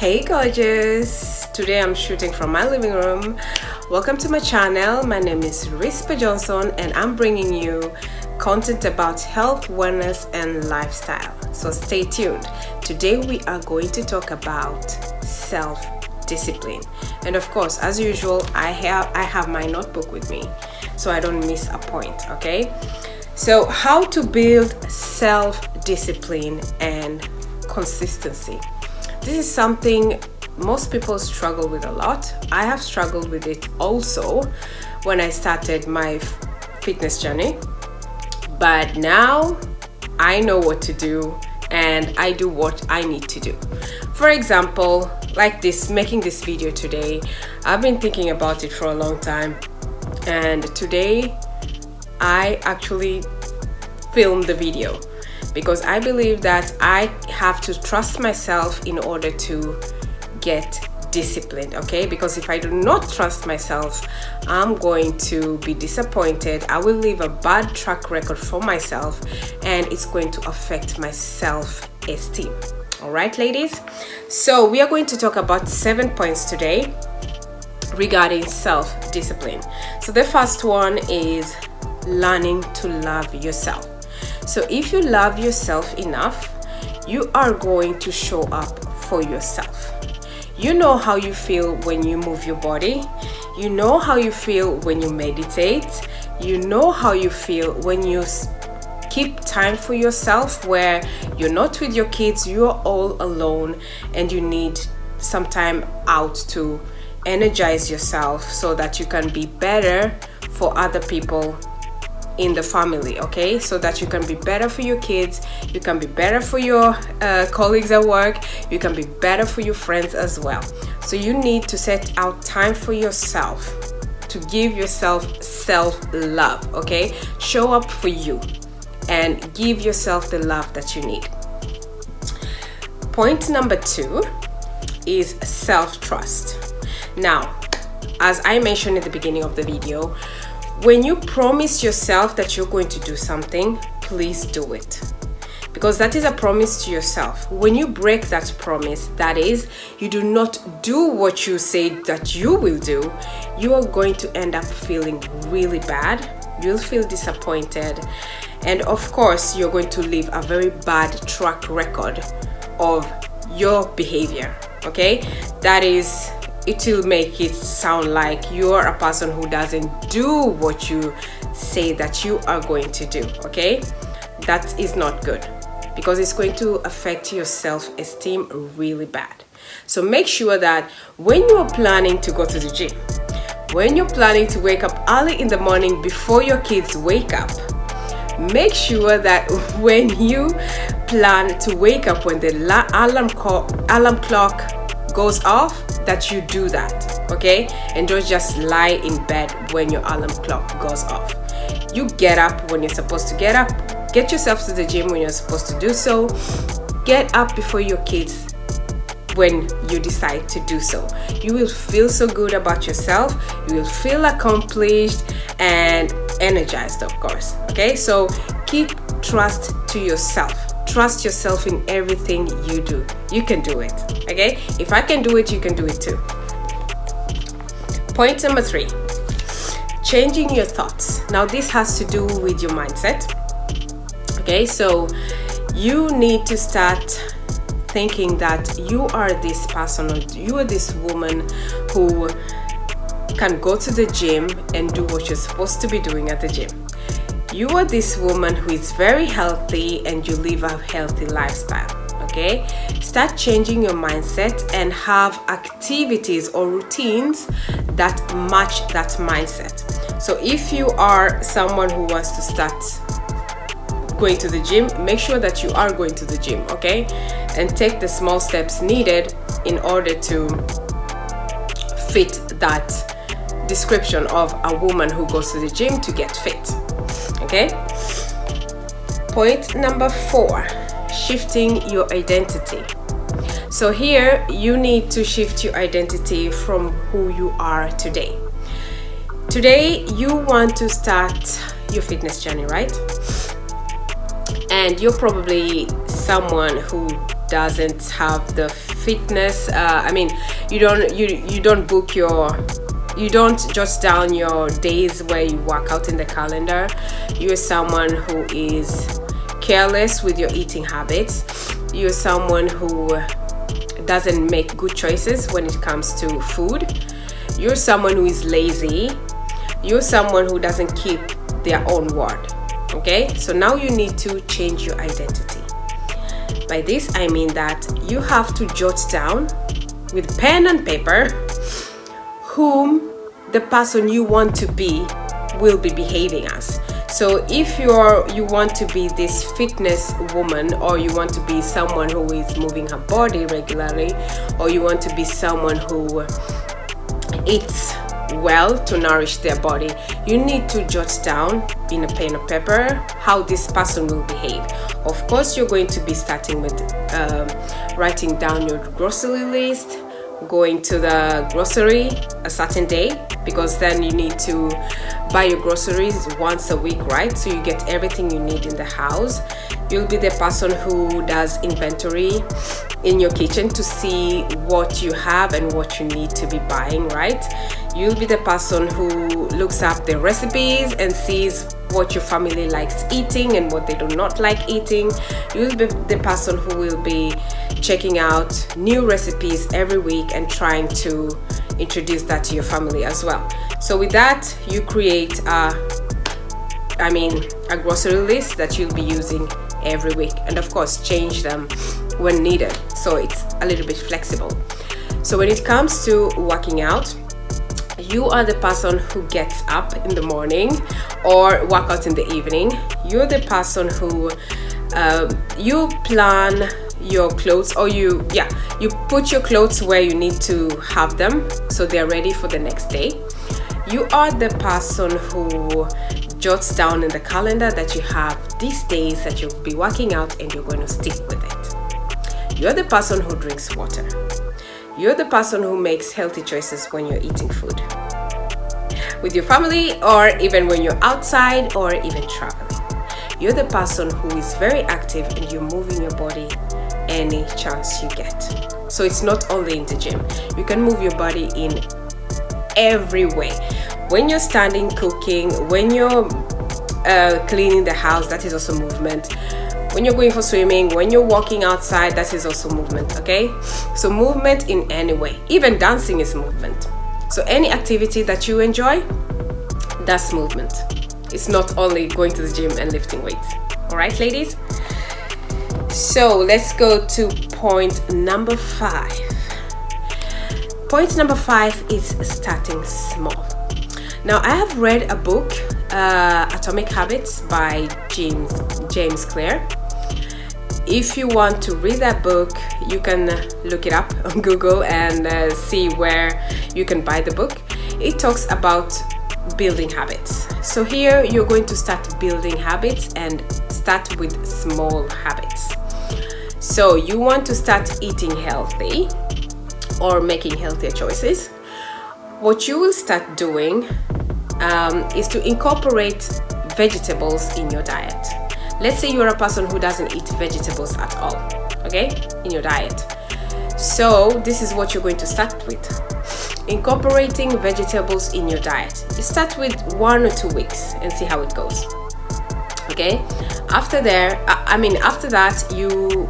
Hey gorgeous, today I'm shooting from my living room. Welcome to my channel. My name is Rispa Johnson and I'm bringing you content about health, wellness and lifestyle, so stay tuned. Today we are going to talk about self-discipline, and of course, as usual, I have my notebook with me so I don't miss a point. Okay, so how to build self-discipline and consistency. This is something most people struggle with a lot. I have struggled with it also when I started my fitness journey, but now I know what to do and I do what I need to do. For example, like this, making this video today, I've been thinking about it for a long time, and today I actually filmed the video because I believe that I have to trust myself in order to get disciplined. Okay, because if I do not trust myself, I'm going to be disappointed. I will leave a bad track record for myself and it's going to affect my self-esteem. All right, ladies, so we are going to talk about 7 points today regarding self-discipline. So the first one is learning to love yourself. So if you love yourself enough, you are going to show up for yourself. You know how you feel when you move your body. You know how you feel when you meditate. You know how you feel when you keep time for yourself, where you're not with your kids, you're all alone and you need some time out to energize yourself so that you can be better for other people in the family. Okay, so that you can be better for your kids, you can be better for your colleagues at work, you can be better for your friends as well. So you need to set out time for yourself, to give yourself self-love. Okay, show up for you and give yourself the love that you need. Point number 2 is self-trust. Now, as I mentioned at the beginning of the video, when you promise yourself that you're going to do something, please do it, because that is a promise to yourself. When you break that promise, that is, you do not do what you say that you will do, you are going to end up feeling really bad. You'll feel disappointed, and of course you're going to leave a very bad track record of your behavior. Okay, that is, it will make it sound like you're a person who doesn't do what you say that you are going to do. Okay, that is not good, because it's going to affect your self-esteem really bad. So make sure that when you're planning to go to the gym, when you're planning to wake up early in the morning before your kids wake up, make sure that when you plan to wake up when the alarm clock goes off, that you do that. Okay, and don't just lie in bed when your alarm clock goes off. You get up when you're supposed to get up, get yourself to the gym when you're supposed to do so, get up before your kids when you decide to do so. You will feel so good about yourself, you will feel accomplished and energized, of course. Okay, so keep trust to yourself. Trust yourself in everything you do. You can do it. Okay, if I can do it, you can do it too. Point number 3, changing your thoughts. Now this has to do with your mindset. Okay, so you need to start thinking that you are this person, or you are this woman who can go to the gym and do what you're supposed to be doing at the gym. You are this woman who is very healthy and you live a healthy lifestyle. Okay, start changing your mindset and have activities or routines that match that mindset. So if you are someone who wants to start going to the gym, make sure that you are going to the gym. Okay, and take the small steps needed in order to fit that description of a woman who goes to the gym to get fit. Okay, point number 4, shifting your identity. So here you need to shift your identity from who you are today. Today you want to start your fitness journey, right? And you're probably someone who doesn't have the fitness, you don't jot down your days where you work out in the calendar. You're someone who is careless with your eating habits. You're someone who doesn't make good choices when it comes to food. You're someone who is lazy. You're someone who doesn't keep their own word. Okay, so now you need to change your identity. By this I mean that you have to jot down with pen and paper whom the person you want to be will be behaving as. So if you want to be this fitness woman, or you want to be someone who is moving her body regularly, or you want to be someone who eats well to nourish their body, you need to jot down in a pen and paper how this person will behave. Of course, you're going to be starting with writing down your grocery list, going to the grocery a certain day, because then you need to buy your groceries once a week, right? So you get everything you need in the house. You'll be the person who does inventory in your kitchen to see what you have and what you need to be buying, right? You'll be the person who looks up the recipes and sees what your family likes eating and what they do not like eating. You'll be the person who will be checking out new recipes every week and trying to introduce that to your family as well. So with that, you create a grocery list that you'll be using every week, and of course change them when needed, so it's a little bit flexible. So when it comes to working out, you are the person who gets up in the morning or work out in the evening. You're the person who you plan your clothes, or you put your clothes where you need to have them so they're ready for the next day. You are the person who jots down in the calendar that you have these days that you'll be working out and you're going to stick with it. You're the person who drinks water. You're the person who makes healthy choices when you're eating food with your family, or even when you're outside or even traveling. You're the person who is very active and you're moving your body any chance you get. So it's not only in the gym. You can move your body in every way. When you're standing cooking, when you're cleaning the house, that is also movement. When you're going for swimming, when you're walking outside, that is also movement, okay? So movement in any way. Even dancing is movement. So any activity that you enjoy, that's movement. It's not only going to the gym and lifting weights. All right, ladies? So let's go to point number 5. Point number 5 is starting small. Now, I have read a book, Atomic Habits by James Clear. If you want to read that book, you can look it up on Google and see where you can buy the book. It talks about building habits. So here you're going to start building habits and start with small habits. So you want to start eating healthy or making healthier choices. What you will start doing is to incorporate vegetables in your diet. Let's say you're a person who doesn't eat vegetables at all, okay, in your diet. So this is what you're going to start with. Incorporating vegetables in your diet. You start with 1 or 2 weeks and see how it goes. Okay? After that, you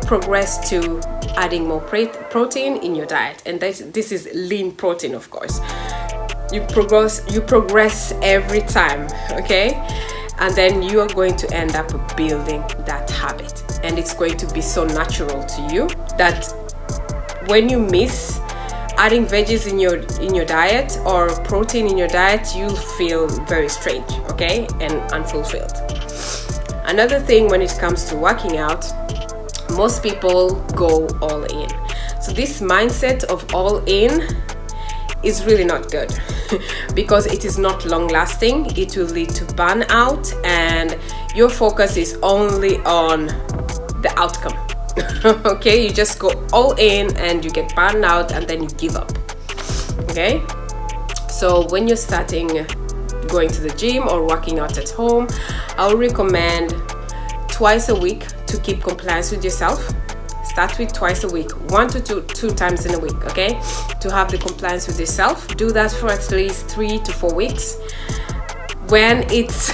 progress to adding more protein in your diet, and this is lean protein, of course. You progress every time, okay? And then you are going to end up building that habit, and it's going to be so natural to you that when you miss adding veggies in your diet or protein in your diet, you'll feel very strange, okay, and unfulfilled. Another thing when it comes to working out, most people go all in. So this mindset of all in is really not good because it is not long lasting. It will lead to burnout, and your focus is only on the outcome. Okay, you just go all in and you get burned out and then you give up. Okay, so when you're starting going to the gym or working out at home, I would recommend twice a week to keep compliance with yourself. Start with twice a week, 1 to 2 times in a week, okay? To have the compliance with yourself. Do that for at least 3 to 4 weeks. When it's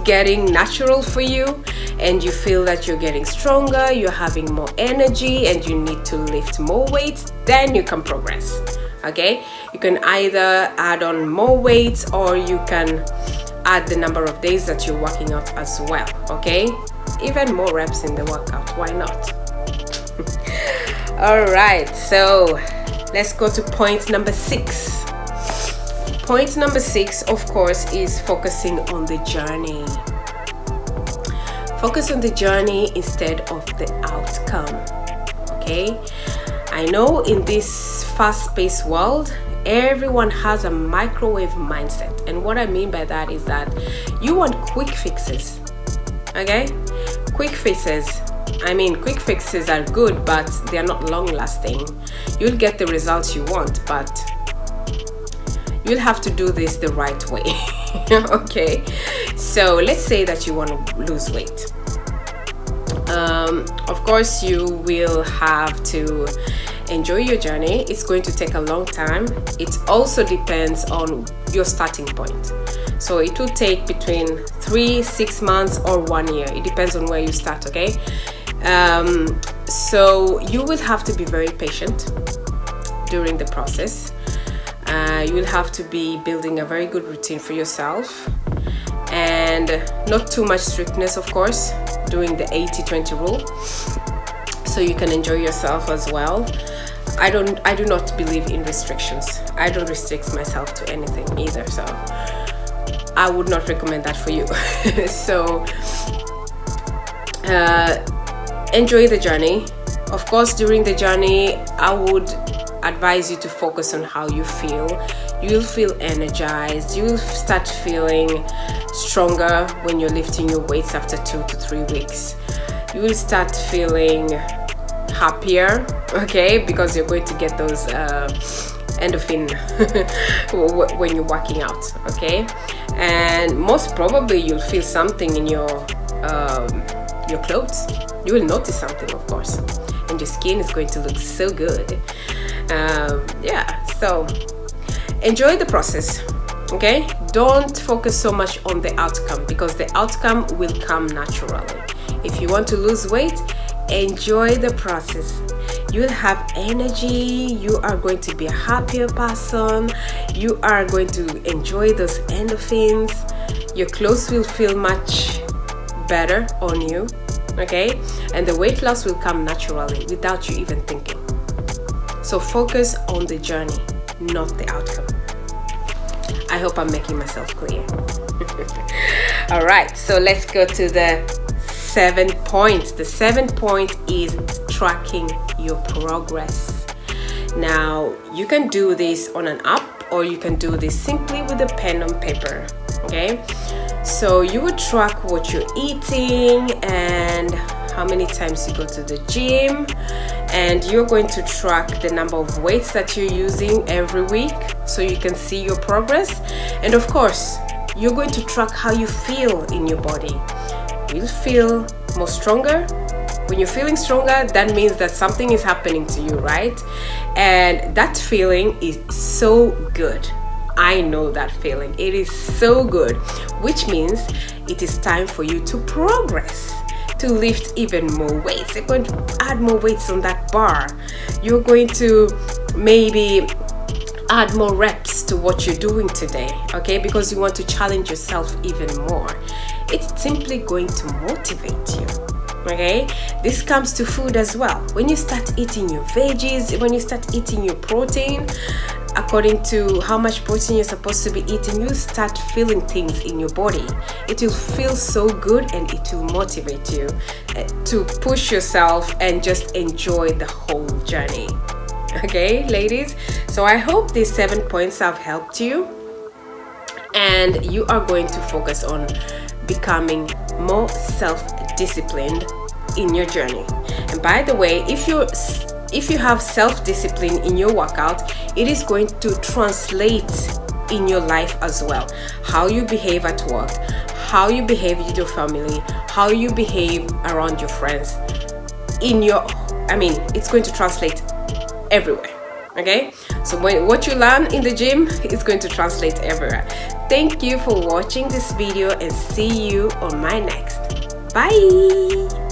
getting natural for you and you feel that you're getting stronger, you're having more energy, and you need to lift more weights, then you can progress, okay? You can either add on more weights, or you can add the number of days that you're working out as well, okay? Even more reps in the workout, why not? All right, so let's go to point number 6. Point number 6, of course, is focusing on the journey. Focus on the journey instead of the outcome, okay? I know in this fast-paced world, everyone has a microwave mindset. And what I mean by that is that you want quick fixes, okay? Quick fixes. I mean, quick fixes are good, but they are not long-lasting. You'll get the results you want, but you'll have to do this the right way. Okay, so let's say that you want to lose weight. Of course, you will have to enjoy your journey. It's going to take a long time. It also depends on your starting point. So it will take between 3-6 months or 1 year. It depends on where you start, okay? So you will have to be very patient during the process. You will have to be building a very good routine for yourself, and not too much strictness, of course, doing the 80-20 rule, so you can enjoy yourself as well. I do not believe in restrictions. I don't restrict myself to anything either, so I would not recommend that for you. So enjoy the journey. Of course, during the journey, I would advise you to focus on how you feel. You'll feel energized. You'll start feeling stronger when you're lifting your weights after 2 to 3 weeks. You will start feeling happier, okay, because you're going to get those endorphin when you're working out, okay? And most probably you'll feel something in your clothes. You will notice something, of course, and your skin is going to look so good. Yeah, so enjoy the process, okay? Don't focus so much on the outcome, because the outcome will come naturally. If you want to lose weight, enjoy the process. You'll have energy. You are going to be a happier person. You are going to enjoy those endorphins. Your clothes will feel much better on you, okay? And the weight loss will come naturally without you even thinking. So focus on the journey, not the outcome. I hope I'm making myself clear. All right, so let's go to the 7th point. The 7th point is tracking your progress. Now, you can do this on an app, or you can do this simply with a pen and paper, okay? So you would track what you're eating and how many times you go to the gym, and you're going to track the number of weights that you're using every week so you can see your progress. And of course, you're going to track how you feel in your body. You'll feel more stronger. When you're feeling stronger, that means that something is happening to you, right? And that feeling is so good. I know that feeling. It is so good, which means it is time for you to progress, to lift even more weights. You're going to add more weights on that bar. You're going to maybe add more reps to what you're doing today, okay? Because you want to challenge yourself even more. It's simply going to motivate you, okay? This comes to food as well. When you start eating your veggies, when you start eating your protein, according to how much protein you're supposed to be eating, you'll start feeling things in your body. It will feel so good, and it will motivate you to push yourself and just enjoy the whole journey. Okay, ladies? So I hope these 7 points have helped you, and you are going to focus on becoming more self-disciplined in your journey. And by the way, if you have self-discipline in your workout, it is going to translate in your life as well. How you behave at work, how you behave with your family, how you behave around your friends, in your it's going to translate everywhere. Okay, so what you learn in the gym is going to translate everywhere. Thank you for watching this video and see you on my next. Bye.